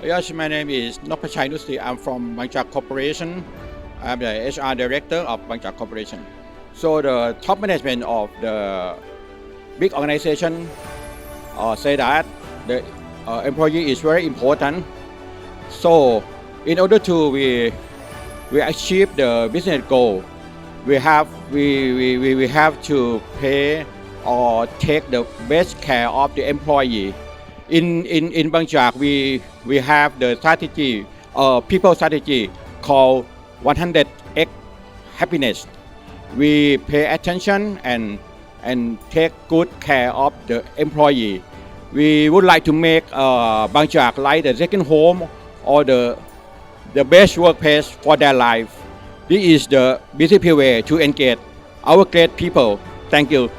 Yes, my name is Nopachai Nusri. I'm from Bangchak Corporation. I'm the HR director of Bangchak Corporation. So the top management of the big organization say that the employee is very important. So in order to we achieve the business goal, we have to pay or take the best care of the employee. In Bangchak, we have the strategy, people strategy called 100x happiness. We pay attention and take good care of the employee. We would like to make Bangchak like the second home or the best workplace for their life. This is the BCP way to engage our great people. Thank you.